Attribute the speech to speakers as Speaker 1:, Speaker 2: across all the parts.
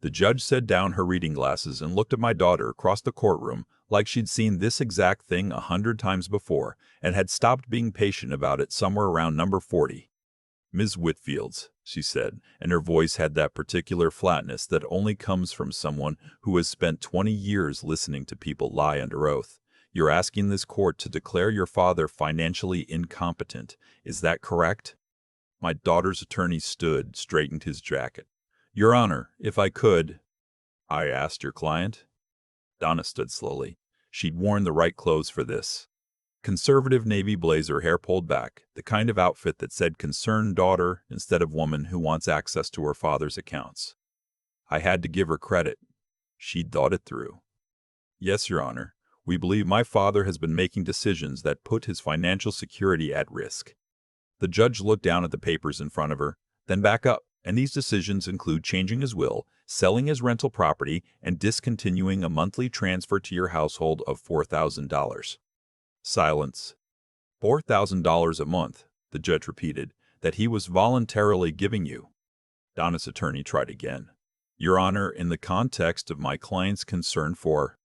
Speaker 1: The judge set down her reading glasses and looked at my daughter across the courtroom like she'd seen this exact thing 100 times before and had stopped being patient about it somewhere around number 40. "Ms. Whitfields," she said, and her voice had that particular flatness that only comes from someone who has spent 20 years listening to people lie under oath. "You're asking this court to declare your father financially incompetent. Is that correct?" My daughter's attorney stood, straightened his jacket. "Your Honor, if I could—" "I asked your client?" Donna stood slowly. She'd worn the right clothes for this. Conservative navy blazer, hair pulled back, the kind of outfit that said concerned daughter instead of woman who wants access to her father's accounts. I had to give her credit. She'd thought it through. "Yes, Your Honor. We believe my father has been making decisions that put his financial security at risk." The judge looked down at the papers in front of her, then back up, and these decisions include changing his will, selling his rental property, and discontinuing a monthly transfer to your household of $4,000. Silence. $4,000 a month, the judge repeated, that he was voluntarily giving you. Donna's attorney tried again. "Your Honor, in the context of my client's concern for—"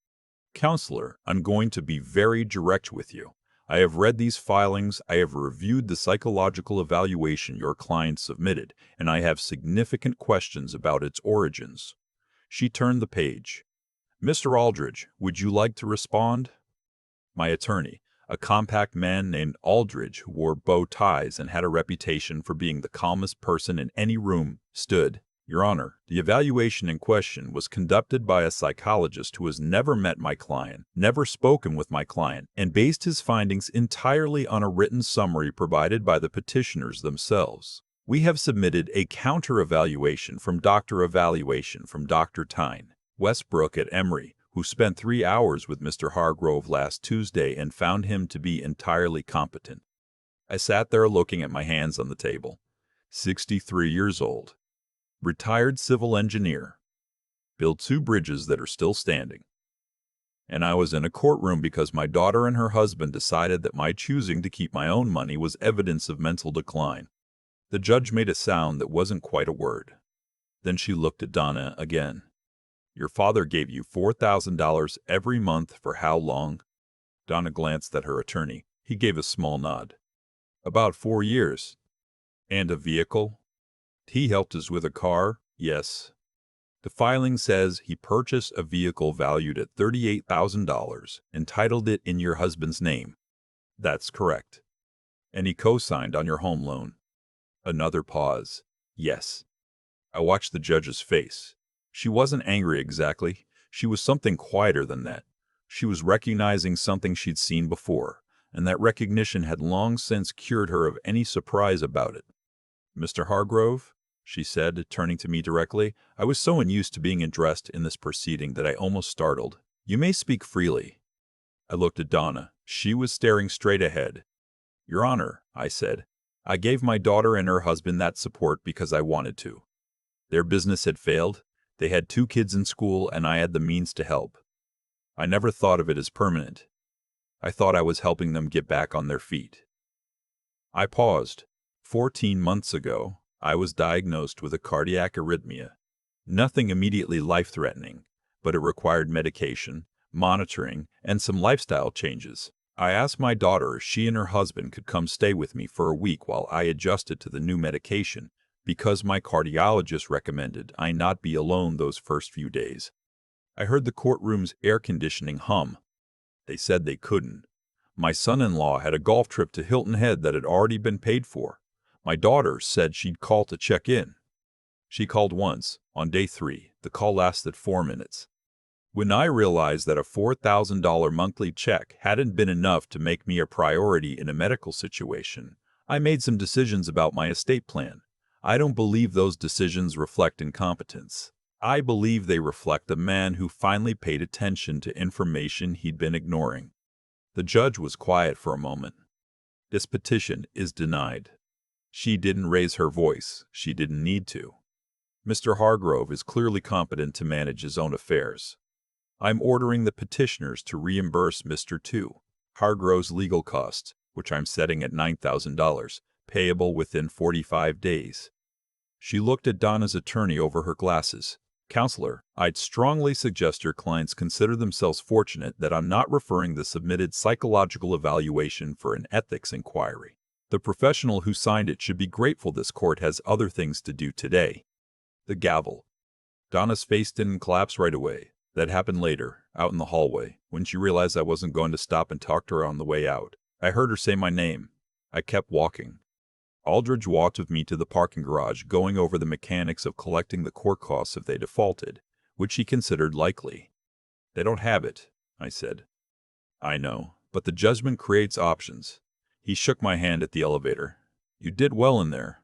Speaker 1: "Counselor, I'm going to be very direct with you. I have read these filings, I have reviewed the psychological evaluation your client submitted, and I have significant questions about its origins." She turned the page. "Mr. Aldridge, would you like to respond?" My attorney, a compact man named Aldridge who wore bow ties and had a reputation for being the calmest person in any room, stood. "Your Honor, the evaluation in question was conducted by a psychologist who has never met my client, never spoken with my client, and based his findings entirely on a written summary provided by the petitioners themselves. We have submitted a counter-evaluation from Dr. Tyne, Westbrook at Emory, who spent 3 hours with Mr. Hargrove last Tuesday and found him to be entirely competent." I sat there looking at my hands on the table. 63 years old. Retired civil engineer. Built 2 bridges that are still standing. And I was in a courtroom because my daughter and her husband decided that my choosing to keep my own money was evidence of mental decline. The judge made a sound that wasn't quite a word. Then she looked at Donna again. "Your father gave you $4,000 every month for how long?" Donna glanced at her attorney. He gave a small nod. "About 4 years." "And a vehicle?" "He helped us with a car, yes." "The filing says he purchased a vehicle valued at $38,000 and titled it in your husband's name." "That's correct." "And he co-signed on your home loan?" Another pause. "Yes." I watched the judge's face. She wasn't angry exactly. She was something quieter than that. She was recognizing something she'd seen before, and that recognition had long since cured her of any surprise about it. "Mr. Hargrove," she said, turning to me directly. I was so unused to being addressed in this proceeding that I almost startled. "You may speak freely." I looked at Donna. She was staring straight ahead. "Your Honor," I said, "I gave my daughter and her husband that support because I wanted to. Their business had failed. They had 2 kids in school, and I had the means to help. I never thought of it as permanent. I thought I was helping them get back on their feet." I paused. 14 months ago, I was diagnosed with a cardiac arrhythmia. Nothing immediately life-threatening, but it required medication, monitoring, and some lifestyle changes. I asked my daughter if she and her husband could come stay with me for a week while I adjusted to the new medication, because my cardiologist recommended I not be alone those first few days. I heard the courtroom's air conditioning hum. They said they couldn't. My son-in-law had a golf trip to Hilton Head that had already been paid for. My daughter said she'd call to check in. She called once, on day 3. The call lasted 4 minutes. When I realized that a $4,000 monthly check hadn't been enough to make me a priority in a medical situation, I made some decisions about my estate plan. I don't believe those decisions reflect incompetence. I believe they reflect a man who finally paid attention to information he'd been ignoring. The judge was quiet for a moment. "This petition is denied." She didn't raise her voice. She didn't need to. "Mr. Hargrove is clearly competent to manage his own affairs. I'm ordering the petitioners to reimburse Mr. Hargrove's legal costs, which I'm setting at $9,000, payable within 45 days. She looked at Donna's attorney over her glasses. Counselor, I'd strongly suggest your clients consider themselves fortunate that I'm not referring the submitted psychological evaluation for an ethics inquiry. The professional who signed it should be grateful this court has other things to do today. The gavel. Donna's face didn't collapse right away. That happened later, out in the hallway, when she realized I wasn't going to stop and talk to her on the way out. I heard her say my name. I kept walking. Aldridge walked with me to the parking garage, going over the mechanics of collecting the court costs if they defaulted, which he considered likely. They don't have it, I said. I know, but the judgment creates options. He shook my hand at the elevator. You did well in there.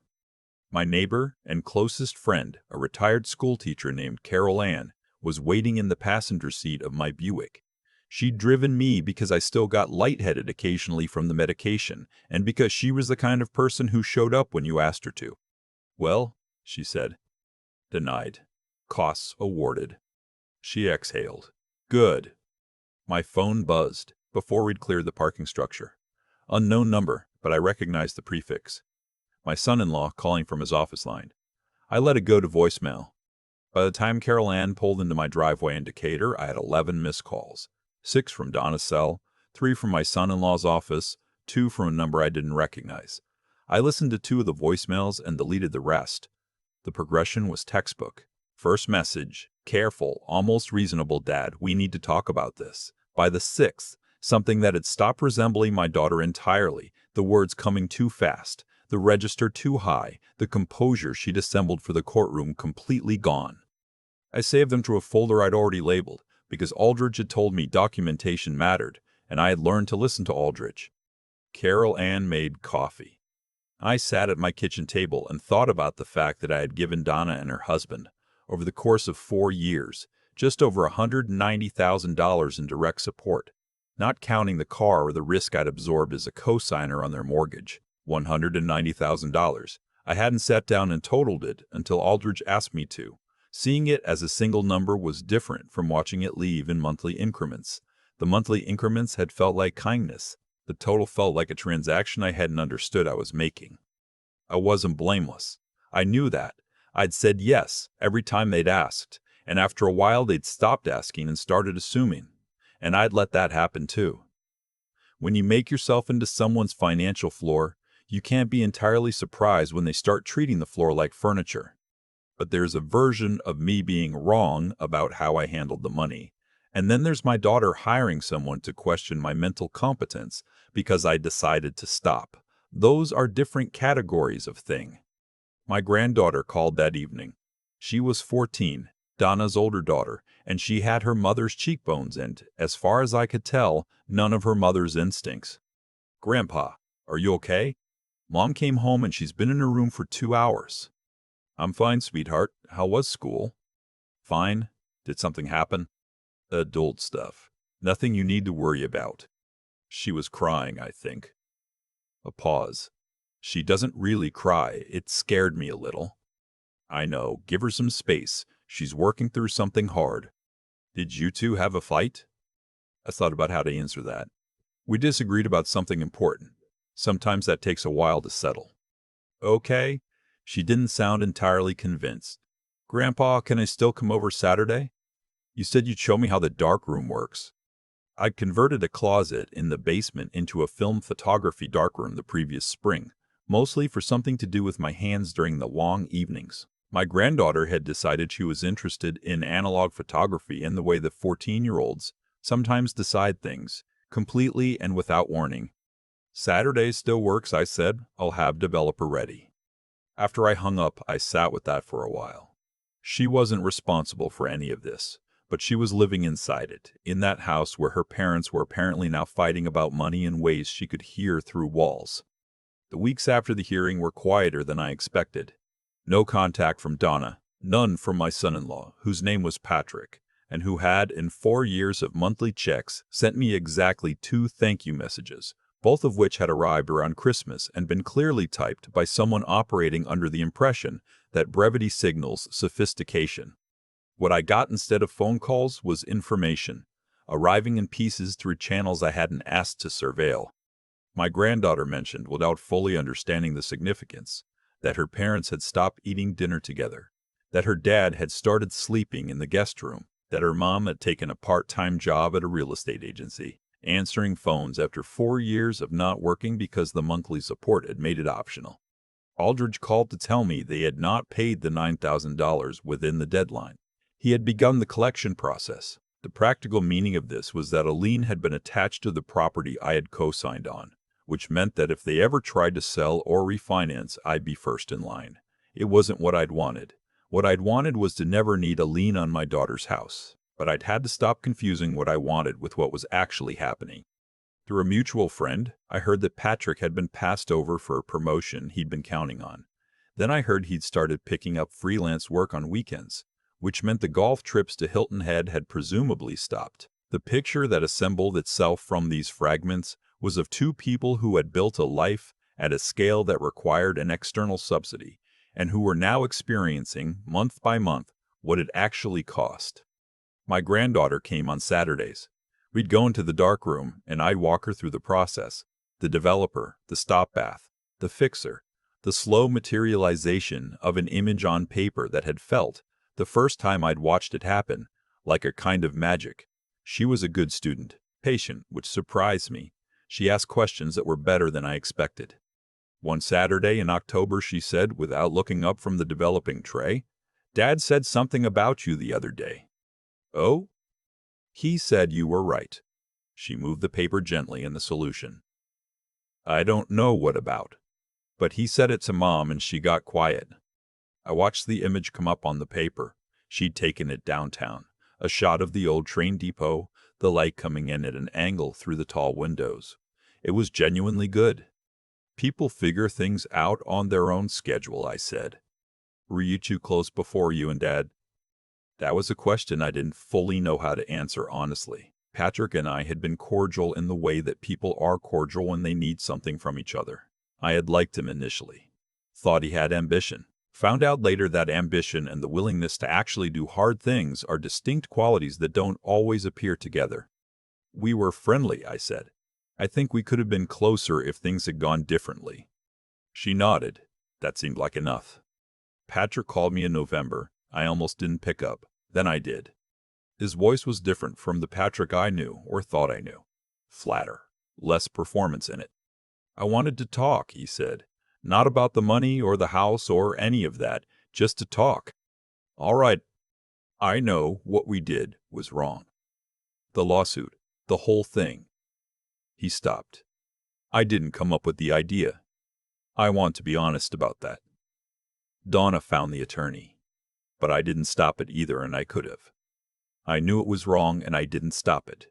Speaker 1: My neighbor and closest friend, a retired schoolteacher named Carol Ann, was waiting in the passenger seat of my Buick. She'd driven me because I still got lightheaded occasionally from the medication, and because she was the kind of person who showed up when you asked her to. Well, she said. Denied. Costs awarded. She exhaled. Good. My phone buzzed before we'd cleared the parking structure. Unknown number, but I recognized the prefix. My son-in-law calling from his office line. I let it go to voicemail. By the time Carol Ann pulled into my driveway in Decatur, I had 11 missed calls. 6 from Donna's cell, 3 from my son-in-law's office, 2 from a number I didn't recognize. I listened to 2 of the voicemails and deleted the rest. The progression was textbook. First message, careful, almost reasonable, Dad, we need to talk about this. By the 6th, something that had stopped resembling my daughter entirely, the words coming too fast, the register too high, the composure she'd assembled for the courtroom completely gone. I saved them to a folder I'd already labeled, because Aldridge had told me documentation mattered, and I had learned to listen to Aldridge. Carol Ann made coffee. I sat at my kitchen table and thought about the fact that I had given Donna and her husband, over the course of 4 years, just over $190,000 in direct support, not counting the car or the risk I'd absorbed as a co-signer on their mortgage. $190,000. I hadn't sat down and totaled it until Aldridge asked me to. Seeing it as a single number was different from watching it leave in monthly increments. The monthly increments had felt like kindness. The total felt like a transaction I hadn't understood I was making. I wasn't blameless. I knew that. I'd said yes every time they'd asked, and after a while they'd stopped asking and started assuming. And I'd let that happen too. When you make yourself into someone's financial floor, you can't be entirely surprised when they start treating the floor like furniture. But there's a version of me being wrong about how I handled the money. And then there's my daughter hiring someone to question my mental competence because I decided to stop. Those are different categories of thing. My granddaughter called that evening. She was 14, Donna's older daughter, and she had her mother's cheekbones and, as far as I could tell, none of her mother's instincts. Grandpa, are you okay? Mom came home and she's been in her room for 2 hours. I'm fine, sweetheart. How was school? Fine. Did something happen? Adult stuff. Nothing you need to worry about. She was crying, I think. A pause. She doesn't really cry. It scared me a little. I know. Give her some space. She's working through something hard. Did you two have a fight? I thought about how to answer that. We disagreed about something important. Sometimes that takes a while to settle. Okay. She didn't sound entirely convinced. Grandpa, can I still come over Saturday? You said you'd show me how the darkroom works. I'd converted a closet in the basement into a film photography darkroom the previous spring, mostly for something to do with my hands during the long evenings. My granddaughter had decided she was interested in analog photography and the way that 14-year-olds sometimes decide things, completely and without warning. Saturday still works, I said. I'll have developer ready. After I hung up, I sat with that for a while. She wasn't responsible for any of this, but she was living inside it, in that house where her parents were apparently now fighting about money in ways she could hear through walls. The weeks after the hearing were quieter than I expected. No contact from Donna, none from my son-in-law, whose name was Patrick, and who had, in 4 years of monthly checks, sent me exactly 2 thank-you messages, both of which had arrived around Christmas and been clearly typed by someone operating under the impression that brevity signals sophistication. What I got instead of phone calls was information, arriving in pieces through channels I hadn't asked to surveil. My granddaughter mentioned, without fully understanding the significance, that her parents had stopped eating dinner together, that her dad had started sleeping in the guest room, that her mom had taken a part-time job at a real estate agency, answering phones after 4 years of not working because the monthly support had made it optional. Aldridge called to tell me they had not paid the $9,000 within the deadline. He had begun the collection process. The practical meaning of this was that a lien had been attached to the property I had co-signed on, which meant that if they ever tried to sell or refinance, I'd be first in line. It wasn't what I'd wanted. What I'd wanted was to never need a lien on my daughter's house, but I'd had to stop confusing what I wanted with what was actually happening. Through a mutual friend, I heard that Patrick had been passed over for a promotion he'd been counting on. Then I heard he'd started picking up freelance work on weekends, which meant the golf trips to Hilton Head had presumably stopped. The picture that assembled itself from these fragments was of two people who had built a life at a scale that required an external subsidy, and who were now experiencing, month by month, what it actually cost. My granddaughter came on Saturdays. We'd go into the dark room, and I'd walk her through the process: the developer, the stop bath, the fixer, the slow materialization of an image on paper that had felt, the first time I'd watched it happen, like a kind of magic. She was a good student, patient, which surprised me. She asked questions that were better than I expected. One Saturday in October, she said, without looking up from the developing tray, "Dad said something about you the other day." "Oh?" "He said you were right." She moved the paper gently in the solution. "I don't know what about, but he said it to Mom and she got quiet." I watched the image come up on the paper. She'd taken it downtown, a shot of the old train depot, the light coming in at an angle through the tall windows. It was genuinely good. "People figure things out on their own schedule," I said. "Were you too close before you and Dad?" That was a question I didn't fully know how to answer honestly. Patrick and I had been cordial in the way that people are cordial when they need something from each other. I had liked him initially. Thought he had ambition. Found out later that ambition and the willingness to actually do hard things are distinct qualities that don't always appear together. "We were friendly," I said. "I think we could have been closer if things had gone differently." She nodded. That seemed like enough. Patrick called me in November. I almost didn't pick up. Then I did. His voice was different from the Patrick I knew or thought I knew. Flatter. Less performance in it. "I wanted to talk," he said. "Not about the money or the house or any of that. Just to talk." "All right. I know what we did was wrong. The lawsuit. The whole thing." He stopped. "I didn't come up with the idea. I want to be honest about that. Donna found the attorney. But I didn't stop it either, and I could have. I knew it was wrong, and I didn't stop it."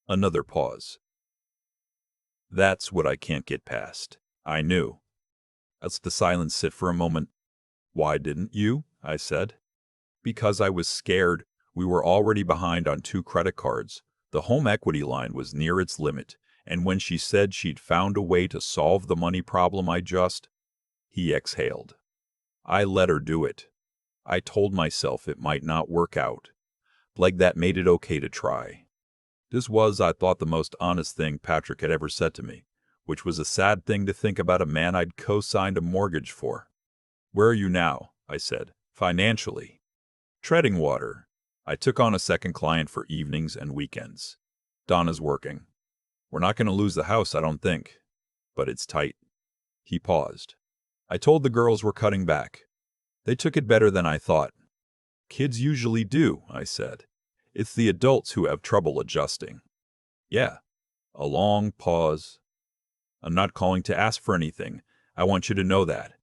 Speaker 1: Another pause. "That's what I can't get past." I knew. As the silence sit for a moment. "Why didn't you?" I said. "Because I was scared. We were already behind on 2 credit cards. The home equity line was near its limit, and when she said she'd found a way to solve the money problem, He exhaled. "I let her do it. I told myself it might not work out. Like that made it okay to try." This was, I thought, the most honest thing Patrick had ever said to me, which was a sad thing to think about a man I'd co-signed a mortgage for. "Where are you now?" I said. "Financially?" "Treading water. I took on a second client for evenings and weekends. Donna's working. We're not going to lose the house, I don't think. But it's tight." He paused. "I told the girls we're cutting back. They took it better than I thought." "Kids usually do," I said. "It's the adults who have trouble adjusting." "Yeah." A long pause. "I'm not calling to ask for anything. I want you to know that.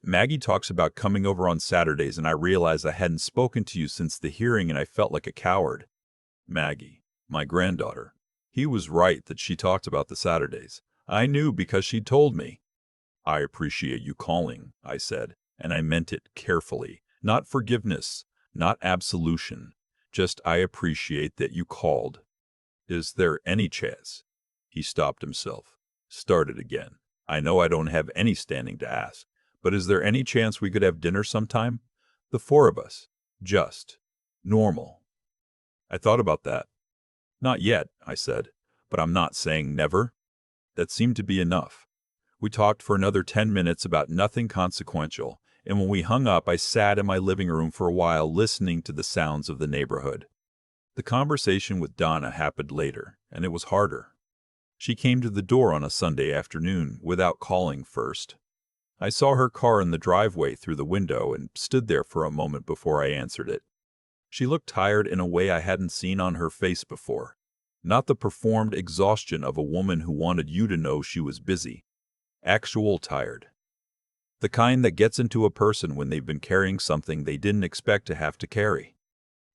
Speaker 1: Maggie talks about coming over on Saturdays, and I realized I hadn't spoken to you since the hearing, and I felt like a coward." Maggie, my granddaughter. He was right that she talked about the Saturdays. I knew because she told me. "I appreciate you calling," I said, and I meant it carefully. Not forgiveness, not absolution. Just I appreciate that you called. "Is there any chance?" He stopped himself. Started again. "I know I don't have any standing to ask, but is there any chance we could have dinner sometime? The 4 of us. Just. Normal." I thought about that. "Not yet," I said, "but I'm not saying never." That seemed to be enough. We talked for another 10 minutes about nothing consequential, and when we hung up, I sat in my living room for a while listening to the sounds of the neighborhood. The conversation with Donna happened later, and it was harder. She came to the door on a Sunday afternoon without calling first. I saw her car in the driveway through the window and stood there for a moment before I answered it. She looked tired in a way I hadn't seen on her face before. Not the performed exhaustion of a woman who wanted you to know she was busy. Actual tired. The kind that gets into a person when they've been carrying something they didn't expect to have to carry.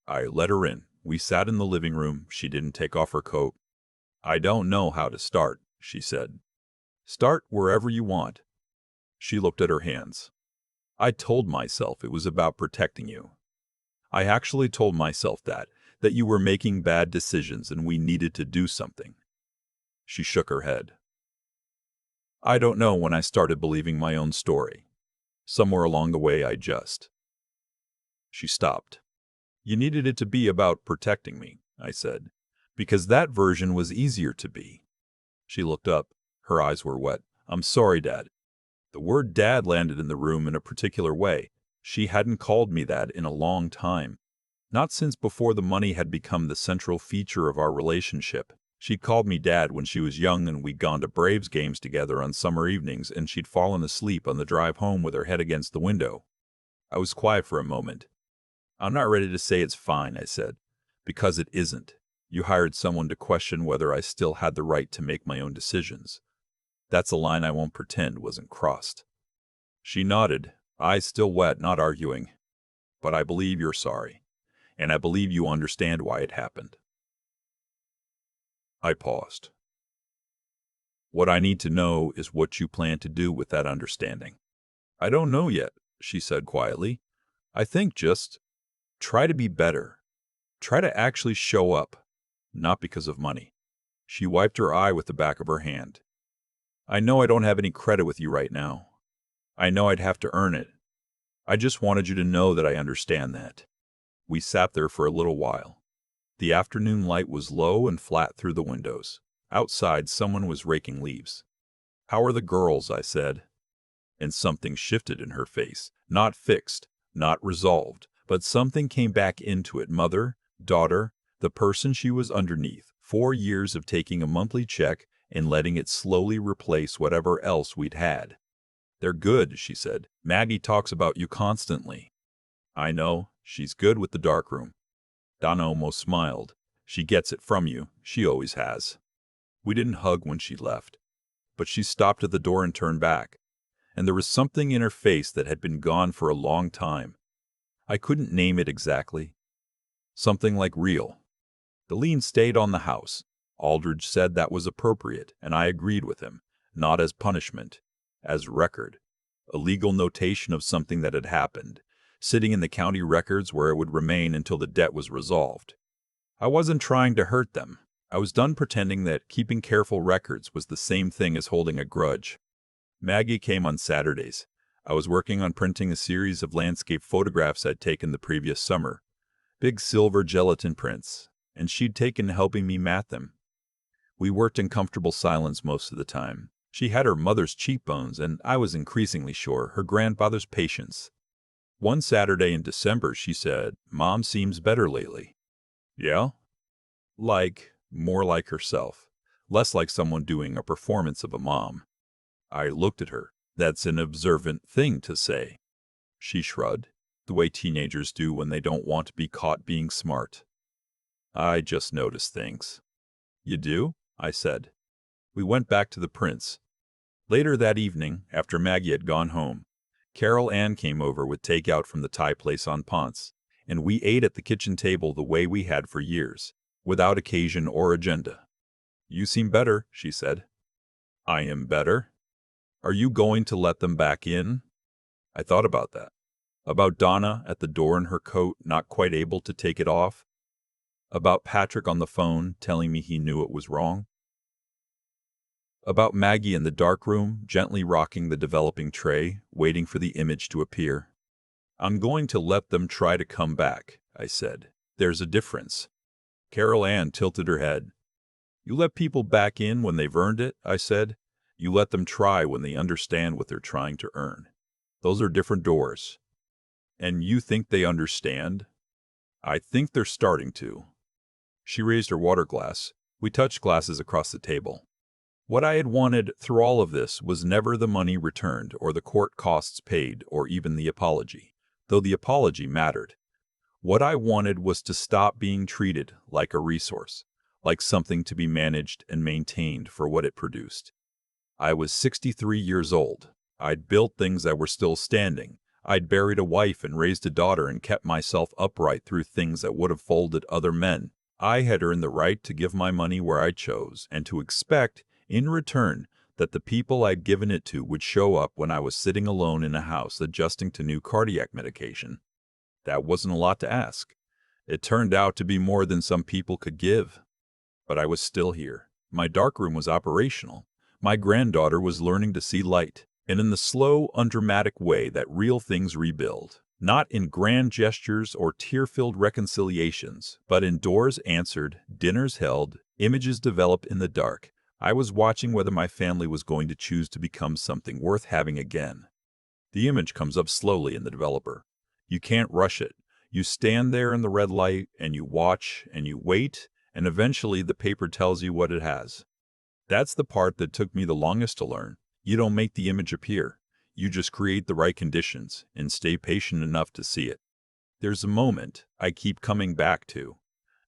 Speaker 1: I let her in. We sat in the living room. She didn't take off her coat. "I don't know how to start," she said. "Start wherever you want." She looked at her hands. "I told myself it was about protecting you. I actually told myself that you were making bad decisions and we needed to do something." She shook her head. "I don't know when I started believing my own story. Somewhere along the way I just—" She stopped. "You needed it to be about protecting me," I said, "because that version was easier to be." She looked up. Her eyes were wet. "I'm sorry, Dad." The word Dad landed in the room in a particular way. She hadn't called me that in a long time. Not since before the money had become the central feature of our relationship. She'd called me Dad when she was young and we'd gone to Braves games together on summer evenings, and she'd fallen asleep on the drive home with her head against the window. I was quiet for a moment. "I'm not ready to say it's fine," I said, "because it isn't. You hired someone to question whether I still had the right to make my own decisions. That's a line I won't pretend wasn't crossed." She nodded, eyes still wet, not arguing. "But I believe you're sorry, and I believe you understand why it happened." I paused. "What I need to know is what you plan to do with that understanding." "I don't know yet," she said quietly. "I think just try to be better. Try to actually show up, not because of money." She wiped her eye with the back of her hand. "I know I don't have any credit with you right now. I know I'd have to earn it. I just wanted you to know that I understand that." We sat there for a little while. The afternoon light was low and flat through the windows. Outside, someone was raking leaves. "How are the girls?" I said. And something shifted in her face. Not fixed, not resolved, but something came back into it. Mother, daughter, the person she was underneath. 4 years of taking a monthly check and letting it slowly replace whatever else we'd had. "They're good," she said. "Maggie talks about you constantly." "I know. She's good with the darkroom." Donna almost smiled. "She gets it from you. She always has." We didn't hug when she left, but she stopped at the door and turned back. And there was something in her face that had been gone for a long time. I couldn't name it exactly. Something like real. The lien stayed on the house. Aldridge said that was appropriate, and I agreed with him. Not as punishment, as record. A legal notation of something that had happened, sitting in the county records where it would remain until the debt was resolved. I wasn't trying to hurt them. I was done pretending that keeping careful records was the same thing as holding a grudge. Maggie came on Saturdays. I was working on printing a series of landscape photographs I'd taken the previous summer. Big silver gelatin prints, and she'd taken helping me mat them. We worked in comfortable silence most of the time. She had her mother's cheekbones, and I was increasingly sure her grandfather's patience. One Saturday in December, she said, "Mom seems better lately." "Yeah?" More like herself. Less like someone doing a performance of a mom. I looked at her. "That's an observant thing to say." She shrugged, the way teenagers do when they don't want to be caught being smart. "I just notice things." "You do?" I said. We went back to the prints. Later that evening, after Maggie had gone home, Carol Ann came over with takeout from the Thai place on Ponce, and we ate at the kitchen table the way we had for years, without occasion or agenda. "You seem better," she said. "I am better." "Are you going to let them back in?" I thought about that. About Donna at the door in her coat, not quite able to take it off. About Patrick on the phone telling me he knew it was wrong. About Maggie in the dark room, gently rocking the developing tray, waiting for the image to appear. "I'm going to let them try to come back," I said. "There's a difference." Carol Ann tilted her head. "You let people back in when they've earned it," I said. "You let them try when they understand what they're trying to earn." Those are different doors. And you think they understand? I think they're starting to. She raised her water glass. We touched glasses across the table. What I had wanted through all of this was never the money returned or the court costs paid or even the apology, though the apology mattered. What I wanted was to stop being treated like a resource, like something to be managed and maintained for what it produced. I was 63 years old. I'd built things that were still standing. I'd buried a wife and raised a daughter and kept myself upright through things that would have folded other men. I had earned the right to give my money where I chose and to expect, in return, that the people I'd given it to would show up when I was sitting alone in a house adjusting to new cardiac medication. That wasn't a lot to ask. It turned out to be more than some people could give. But I was still here. My darkroom was operational. My granddaughter was learning to see light, and in the slow, undramatic way that real things rebuild. Not in grand gestures or tear-filled reconciliations, but in doors answered, dinners held, images develop in the dark. I was watching whether my family was going to choose to become something worth having again. The image comes up slowly in the developer. You can't rush it. You stand there in the red light, and you watch, and you wait, and eventually the paper tells you what it has. That's the part that took me the longest to learn. You don't make the image appear. You just create the right conditions and stay patient enough to see it. There's a moment I keep coming back to.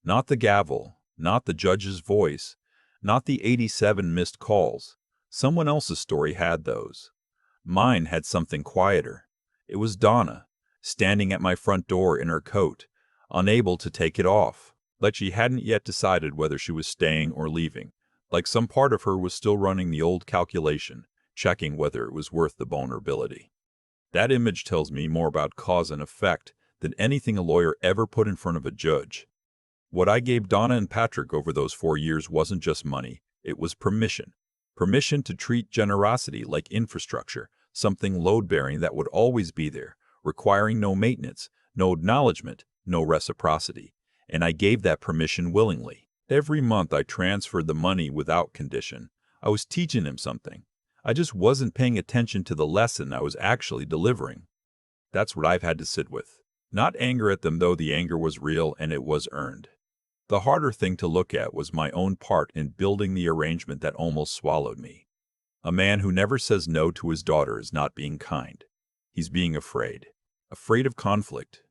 Speaker 1: Not the gavel, not the judge's voice, not the 87 missed calls. Someone else's story had those. Mine had something quieter. It was Donna, standing at my front door in her coat, unable to take it off, like she hadn't yet decided whether she was staying or leaving, like some part of her was still running the old calculation, checking whether it was worth the vulnerability. That image tells me more about cause and effect than anything a lawyer ever put in front of a judge. What I gave Donna and Patrick over those 4 years wasn't just money, it was permission. Permission to treat generosity like infrastructure, something load-bearing that would always be there, requiring no maintenance, no acknowledgement, no reciprocity. And I gave that permission willingly. Every month I transferred the money without condition. I was teaching him something. I just wasn't paying attention to the lesson I was actually delivering. That's what I've had to sit with. Not anger at them, though the anger was real and it was earned. The harder thing to look at was my own part in building the arrangement that almost swallowed me. A man who never says no to his daughter is not being kind. He's being afraid. Afraid of conflict.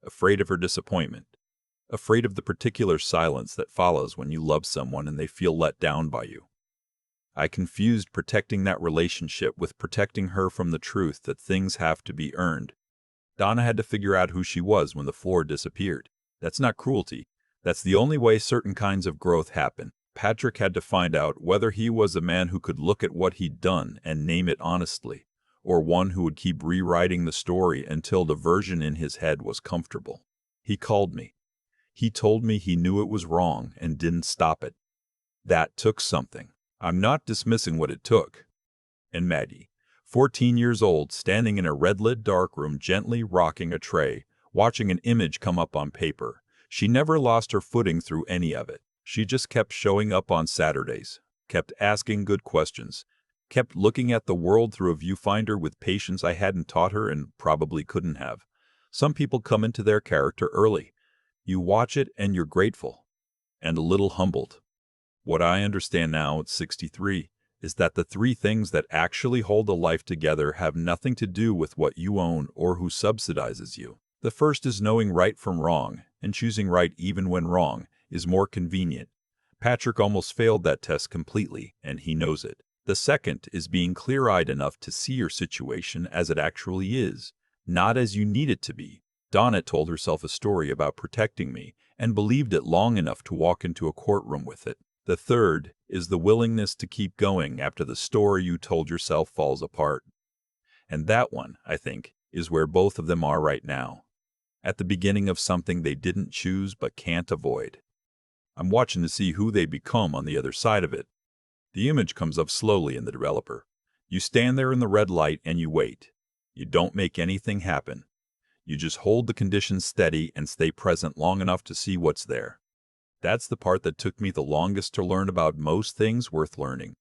Speaker 1: Afraid of her disappointment. Afraid of the particular silence that follows when you love someone and they feel let down by you. I confused protecting that relationship with protecting her from the truth that things have to be earned. Donna had to figure out who she was when the floor disappeared. That's not cruelty. That's the only way certain kinds of growth happen. Patrick had to find out whether he was a man who could look at what he'd done and name it honestly, or one who would keep rewriting the story until the version in his head was comfortable. He called me. He told me he knew it was wrong and didn't stop it. That took something. I'm not dismissing what it took. And Maggie, 14 years old, standing in a red-lit darkroom gently rocking a tray, watching an image come up on paper. She never lost her footing through any of it. She just kept showing up on Saturdays, kept asking good questions, kept looking at the world through a viewfinder with patience I hadn't taught her and probably couldn't have. Some people come into their character early. You watch it and you're grateful, and a little humbled. What I understand now at 63 is that the 3 things that actually hold a life together have nothing to do with what you own or who subsidizes you. The first is knowing right from wrong, and choosing right even when wrong is more convenient. Patrick almost failed that test completely, and he knows it. The second is being clear-eyed enough to see your situation as it actually is, not as you need it to be. Donna told herself a story about protecting me and believed it long enough to walk into a courtroom with it. The third is the willingness to keep going after the story you told yourself falls apart. And that one, I think, is where both of them are right now. At the beginning of something they didn't choose but can't avoid. I'm watching to see who they become on the other side of it. The image comes up slowly in the developer. You stand there in the red light and you wait. You don't make anything happen. You just hold the conditions steady and stay present long enough to see what's there. That's the part that took me the longest to learn about most things worth learning.